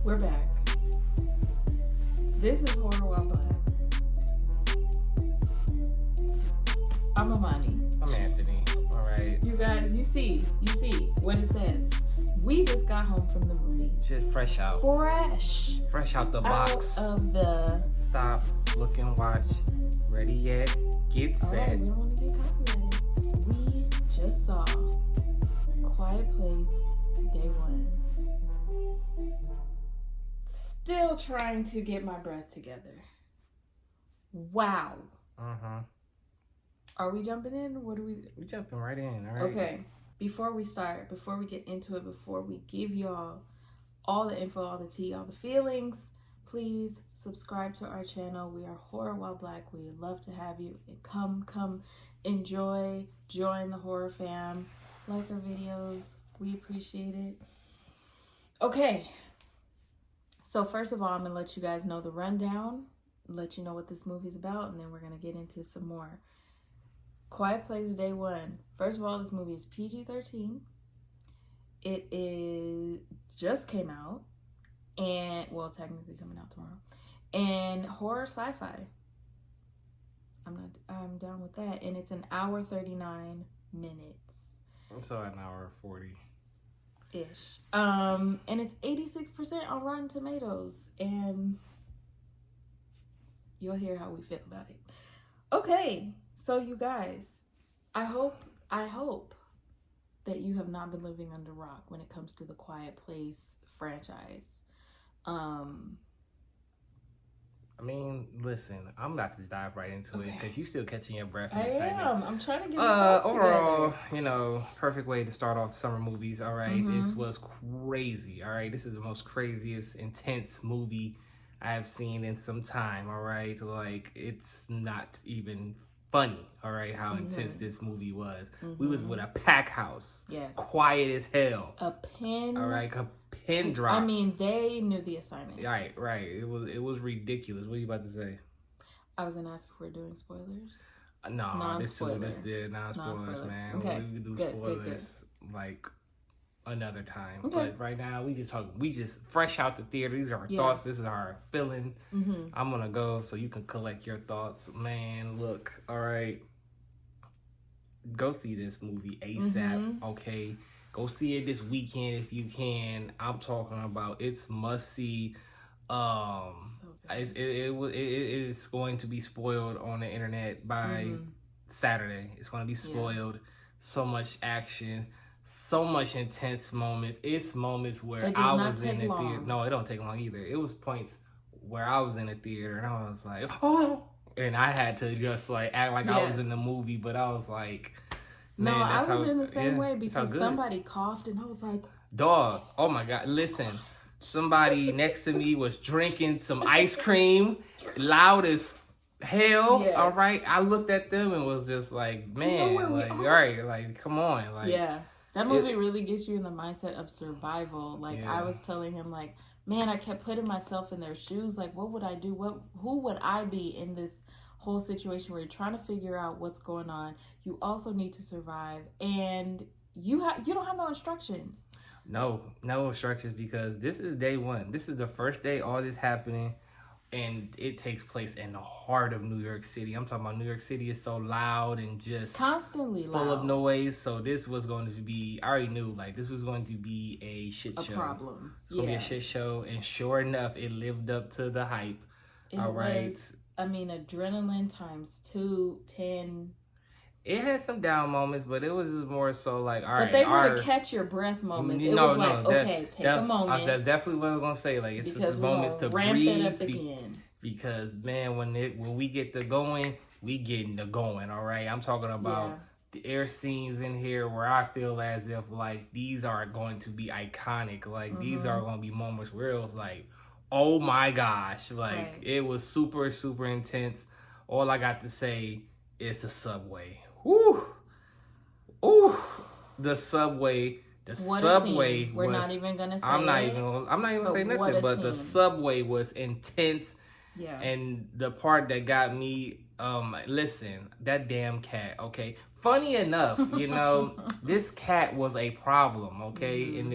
We're back. This is Horror While Black. I'm Amani. I'm Anthony. All right. You guys, you see what it says. We just got home from the movies. Just fresh out. Fresh out the box. Out of the... Stop, look and watch. Ready yet? Get set. Alright, we don't want to get copyrighted. We just saw Quiet Place Day 1. Still trying to get my breath together. Wow. Uh-huh. Are we jumping in? What do we... We're jumping right in, all right? Okay. Before we start, before we get into it, before we give y'all all the info, all the tea, all the feelings, please subscribe to our channel. We are Horror While Black. We would love to have you. Come enjoy, join the horror fam, like our videos. We appreciate it. Okay. So first of all, I'm going to let you guys know the rundown, let you know what this movie's about, and then we're going to get into some more. Quiet Place Day 1. First of all, this movie is PG-13. It is just came out, and well, technically coming out tomorrow. And horror sci-fi. I'm down with that. And it's an hour 39 minutes. So an hour 40. Ish. And it's 86% on Rotten Tomatoes, and you'll hear how we feel about it. Okay, so you guys, I hope that you have not been living under a rock when it comes to the Quiet Place franchise. I mean, listen, I'm about to dive right into it because you're still catching your breath. I excitement. am. I'm trying to get my thoughts overall, together. perfect way to start off summer movies. All right, It was crazy. All right, this is the most craziest, intense movie I have seen in some time. All right, like it's not even funny. All right, how intense this movie was. We was with a pack house. Yes. Quiet as hell. A pin. All right, a pin drop. I mean, they knew the assignment. Right. It was ridiculous. What are you about to say? I was gonna ask if we're doing spoilers. No, this did non-spoilers, man. Okay. We can do spoilers like another time. Okay. But right now, we just fresh out the theater. These are our thoughts. This is our feeling. I'm gonna go so you can collect your thoughts, man. Look, all right, go see this movie ASAP. Okay, go see it this weekend if you can. I'm talking about it's must see. It is going to be spoiled on the internet by Saturday. It's going to be spoiled. Yeah. So much action, so much intense moments. It's moments where I was in the theater. No, it don't take long either. It was points where I was in the theater and I was like, oh, and I had to just like act like I was in the movie, but I was like, man, no, I was in the same way because somebody coughed and I was like, dog, oh my God, listen. Somebody next to me was drinking some ice cream, loud as hell. Yes. All right, I looked at them and was just like, man, like, all right, like, come on, like, yeah, that movie really gets you in the mindset of survival. Like, I was telling him, like, man, I kept putting myself in their shoes. Like, what would I do? Who would I be in this whole situation where you're trying to figure out what's going on? You also need to survive, and you don't have no instructions. No instructions because this is day one. This is the first day all this happening, and it takes place in the heart of New York City. I'm talking about New York City is so loud and just constantly full of noise. So this was going to be, I already knew, like, this was going to be a shit show. A problem. It's going to be a shit show, and sure enough, it lived up to the hype. It was, I mean, adrenaline times 2, 10. It had some down moments, but it was more so like, all right. But they were the catch your breath moments. It was like, okay, take a moment. That's definitely what I was gonna say. Like, it's just moments to breathe. It up again. Because man, when we get to going, we getting to going. All right, I'm talking about the air scenes in here where I feel as if like these are going to be iconic. Like these are going to be moments where it was like, oh my gosh, like it was super super intense. All I got to say is the subway. Ooh, the subway. We're not even gonna say. I'm not even gonna say nothing. But the subway was intense. Yeah. And the part that got me, listen, that damn cat. Okay. Funny enough, this cat was a problem. Okay, and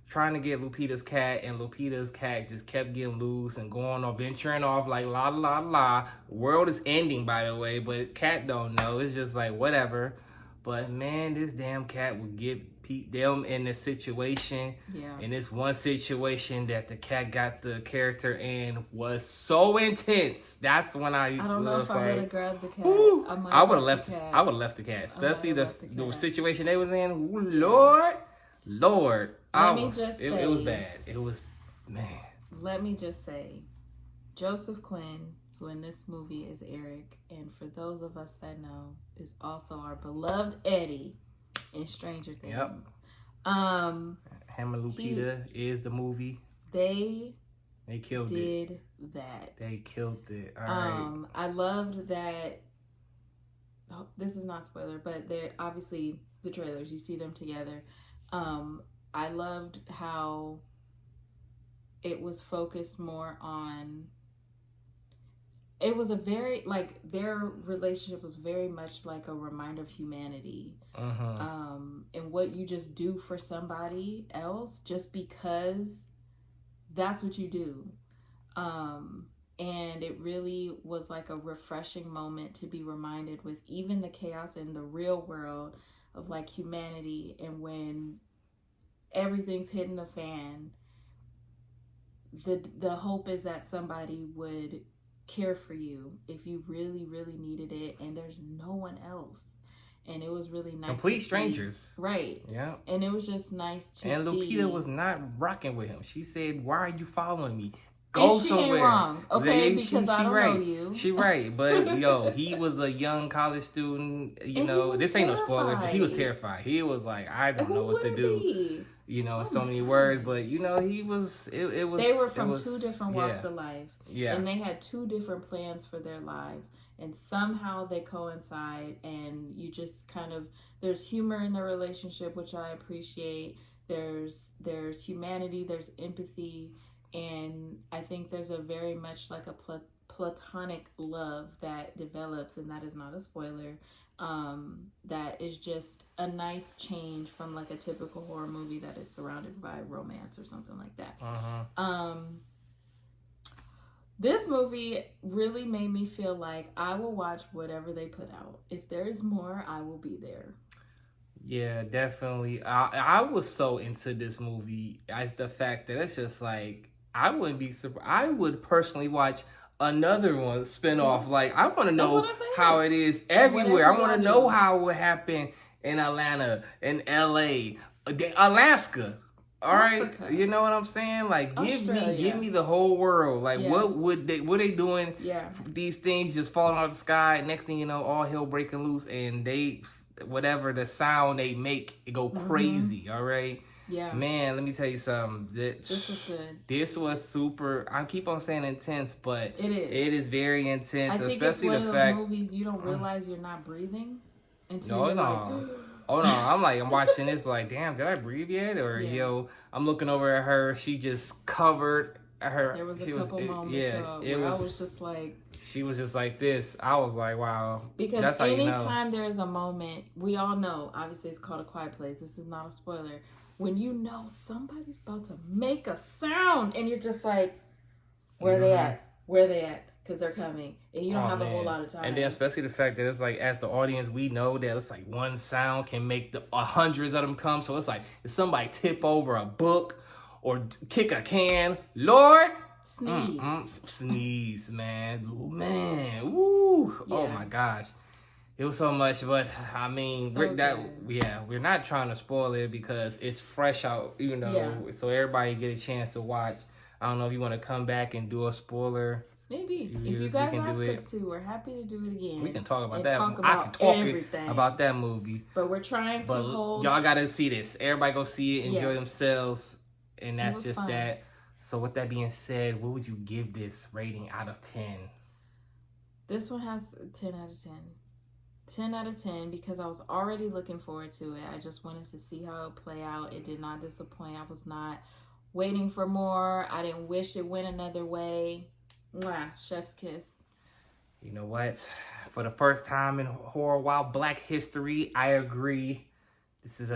trying to get Lupita's cat, and Lupita's cat just kept getting loose and going off, venturing off like la la la. World is ending, by the way, but cat don't know. It's just like whatever. But man, this damn cat would get them in this situation. Yeah. In this one situation that the cat got the character in was so intense. That's when I don't know if I would have grabbed the cat. I would have left. I would have left the cat, especially the situation they was in. Ooh, Lord. It was bad. It was, man. Let me just say, Joseph Quinn, who in this movie is Eric, and for those of us that know, is also our beloved Eddie in Stranger Things. Yep. Him and Lupita is the movie. They killed it. Did that. They killed it. All right. I loved that. Oh, this is not spoiler, but they're obviously the trailers. You see them together. I loved how it was focused more on. It was a very, like, their relationship was very much like a reminder of humanity. And what you just do for somebody else just because that's what you do. And it really was like a refreshing moment to be reminded with even the chaos in the real world of like humanity, and when everything's hitting the fan, the hope is that somebody would care for you if you really, really needed it, and there's no one else. And it was really nice. Complete strangers. Right. Yeah. And it was just nice to see. And Lupita was not rocking with him. She said, "Why are you following me? Go somewhere." Ain't wrong. Okay, because I don't know you. She right. But yo, he was a young college student. You know, this ain't no spoiler, but he was terrified. He was like, I don't know what to do. You know, in so many words, but you know, he was. It was. They were from two different walks of life. Yeah. And they had two different plans for their lives, and somehow they coincide. And you just kind of, there's humor in the relationship, which I appreciate. There's humanity. There's empathy. And I think there's a very much like a platonic love that develops, and that is not a spoiler. That is just a nice change from like a typical horror movie that is surrounded by romance or something like that. This movie really made me feel like I will watch whatever they put out. If there is more, I will be there. Yeah, definitely. I was so into this movie as the fact that it's just like, I wouldn't be surprised. I would personally watch another one spinoff. Like, I want to know how it is everywhere. I want to know how it would happen in Atlanta, in LA, Alaska. All right, you know what I'm saying? Like, give me the whole world. Like, what they doing? Yeah, these things just falling out of the sky. Next thing you know, all hell breaking loose, and whatever the sound they make, it go crazy. All right. Yeah. Man, let me tell you something. This was good. This was super. I keep on saying intense, but it is. It is very intense. I think especially it's one the of fact those movies you don't realize you're not breathing until you're like. Oh no, I'm watching this like, damn, did I breathe yet? Or yo, I'm looking over at her. She just covered her. There was a couple moments where I was just like. She was just like this. I was like, wow. Because that's anytime there's a moment, we all know, obviously it's called A Quiet Place. This is not a spoiler. When you know somebody's about to make a sound and you're just like, where are they at? Where are they at? Because they're coming. And you don't have a whole lot of time. And then especially the fact that it's like, as the audience, we know that it's like one sound can make hundreds of them come. So it's like, if somebody tip over a book or kick a can, Lord, sneeze, man. Woo. Yeah. Oh my gosh. It was so much, but I mean, we're not trying to spoil it because it's fresh out, you know, so everybody get a chance to watch. I don't know if you want to come back and do a spoiler. Maybe. If you guys ask us to, we're happy to do it again. We can talk about that. I can talk about that movie. But we're trying to hold. Y'all got to see this. Everybody go see it, enjoy themselves, and that's just fun. That. So with that being said, what would you give this rating out of 10? This one has 10 out of 10. 10 out of 10 because I was already looking forward to it. I just wanted to see how it would play out. It did not disappoint. I was not waiting for more. I didn't wish it went another way. Mwah, chef's kiss. You know what? For the first time in horror while Black history, I agree. This is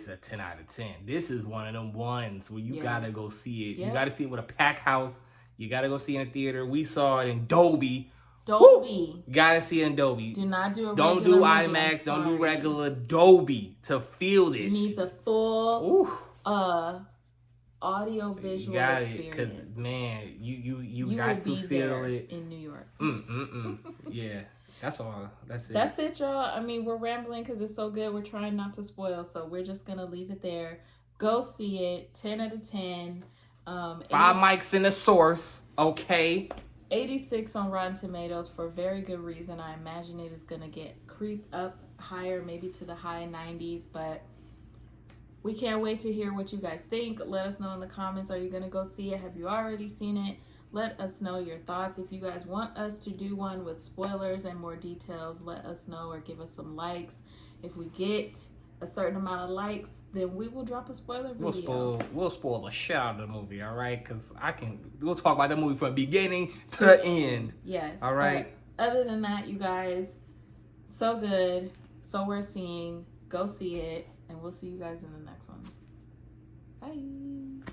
a 10 out of 10. This is one of them ones where you gotta go see it. Yep. You gotta see it with a packed house. You gotta go see it in a theater. We saw it in Dolby. Dolby. You gotta see it in Dolby. Do not do a Don't regular do movie, IMAX. Don't do regular Dolby to feel this. You need the full audio visual experience. Cause man, you got to feel it in New York. Yeah. That's all. That's it. That's it, y'all. I mean, we're rambling because it's so good. We're trying not to spoil, so we're just gonna leave it there. Go see it. 10 out of 10. 5 mics in the source. Okay. 86 on Rotten Tomatoes for very good reason. I imagine it is gonna creep up higher, maybe to the high 90s, but we can't wait to hear what you guys think. Let us know in the comments. Are you gonna go see it? Have you already seen it? Let us know your thoughts. If you guys want us to do one with spoilers and more details, let us know or give us some likes. If we get a certain amount of likes, then we will drop a spoiler video. We'll spoil the shit out of the movie, all right? Because we'll talk about the movie from beginning to end. Yes. All right? But other than that, you guys, so good. So we're seeing. Go see it. And we'll see you guys in the next one. Bye.